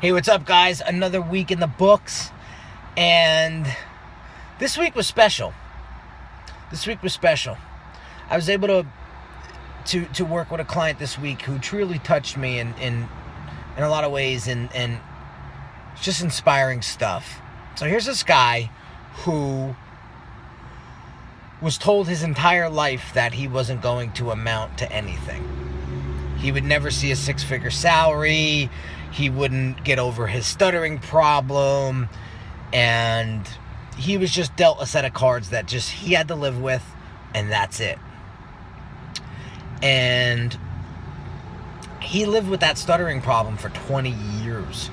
Hey, what's up, guys? Another week in the books, and this week was special. I was able to work with a client this week who truly touched me in a lot of ways, and it's just inspiring stuff. So here's this guy who was told his entire life that he wasn't going to amount to anything. He would never see a six-figure salary. He wouldn't get over his stuttering problem. And he was just dealt a set of cards that just he had to live with, and that's it. And he lived with that stuttering problem for 20 years.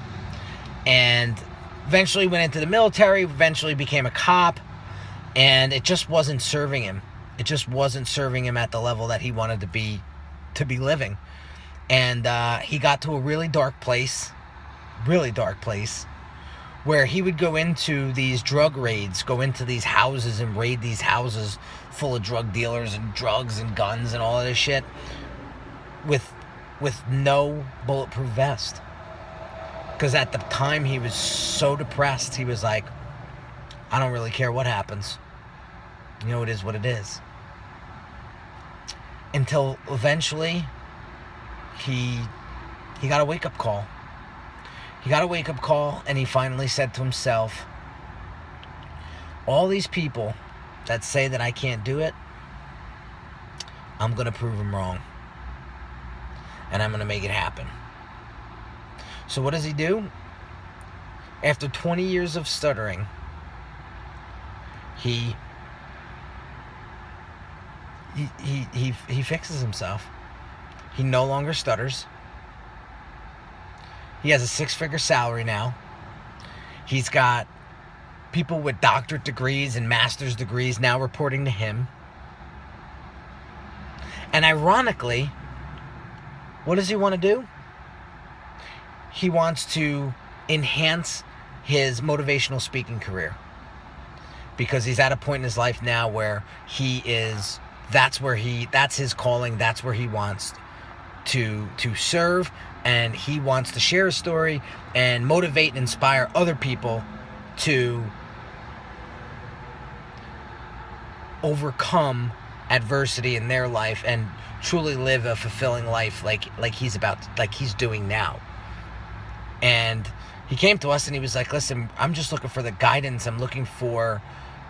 And eventually went into the military, eventually became a cop, and it just wasn't serving him. It just wasn't serving him at the level that he wanted to be living. And he got to a really dark place, where he would go into these drug raids, go into these houses and raid these houses full of drug dealers and drugs and guns and all of this shit with no bulletproof vest. Because at the time he was so depressed, he was like, I don't really care what happens. You know, it is what it is. Until eventually he got a wake-up call. And he finally said to himself, all these people that say that I can't do it, I'm going to prove them wrong. And I'm going to make it happen. So what does he do? After 20 years of stuttering, he fixes himself. He no longer stutters. He has a six-figure salary now. He's got people with doctorate degrees and master's degrees now reporting to him. And ironically, what does he want to do? He wants to enhance his motivational speaking career. Because he's at a point in his life now where that's his calling, that's where he wants to serve, and he wants to share his story and motivate and inspire other people to overcome adversity in their life and truly live a fulfilling life like he's doing now. And he came to us and he was like, listen, I'm just looking for the guidance. I'm looking for,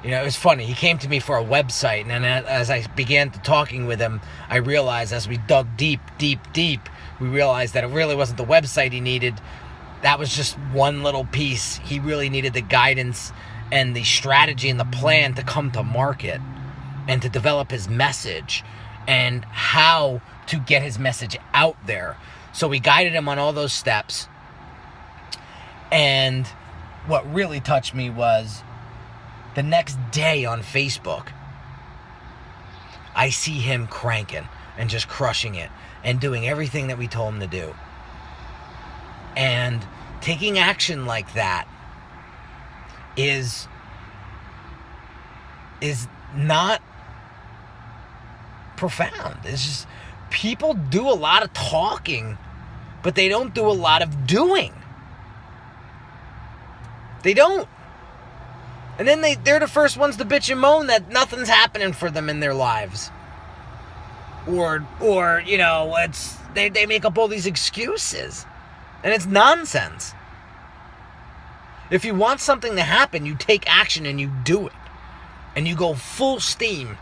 it was funny. He came to me for a website, and then as I began talking with him, I realized as we dug deep, we realized that it really wasn't the website he needed. That was just one little piece. He really needed the guidance and the strategy and the plan to come to market and to develop his message and how to get his message out there. So we guided him on all those steps. And what really touched me was the next day on Facebook, I see him cranking and just crushing it and doing everything that we told him to do. And taking action like that is not profound. It's just people do a lot of talking, but they don't do a lot of doing. They don't. And then they're the first ones to bitch and moan that nothing's happening for them in their lives. Or they make up all these excuses. And it's nonsense. If you want something to happen, you take action and you do it. And you go full steam.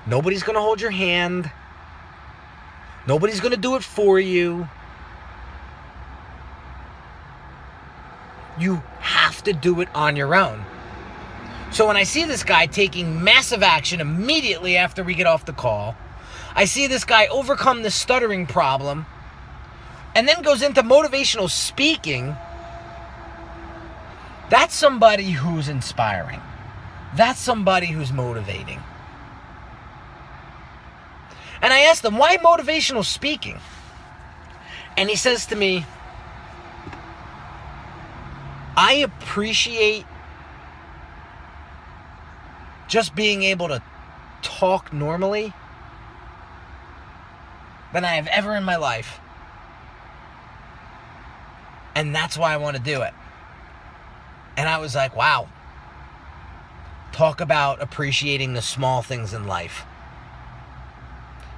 Nobody's going to hold your hand. Nobody's going to do it for you. You have to do it on your own. So when I see this guy taking massive action immediately after we get off the call, I see this guy overcome the stuttering problem and then goes into motivational speaking. That's somebody who's inspiring. That's somebody who's motivating. And I asked him, why motivational speaking? And he says to me, I appreciate just being able to talk normally than I have ever in my life. And that's why I want to do it. And I was like, wow. Talk about appreciating the small things in life.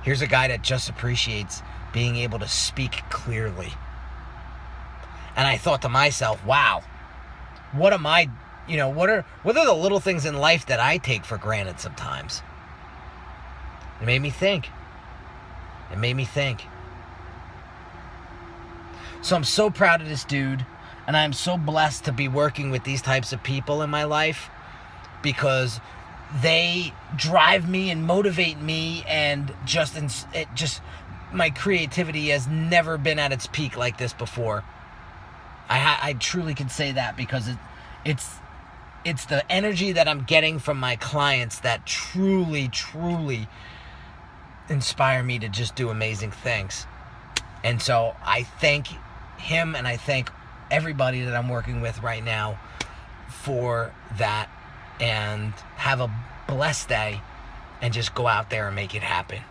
Here's a guy that just appreciates being able to speak clearly. And I thought to myself, wow, what am I, what are the little things in life that I take for granted sometimes? It made me think. So I'm so proud of this dude, and I'm so blessed to be working with these types of people in my life, because they drive me and motivate me, and my creativity has never been at its peak like this before. I truly can say that, because it's the energy that I'm getting from my clients that truly inspire me to just do amazing things. And so I thank him, and I thank everybody that I'm working with right now for that. And have a blessed day, and just go out there and make it happen.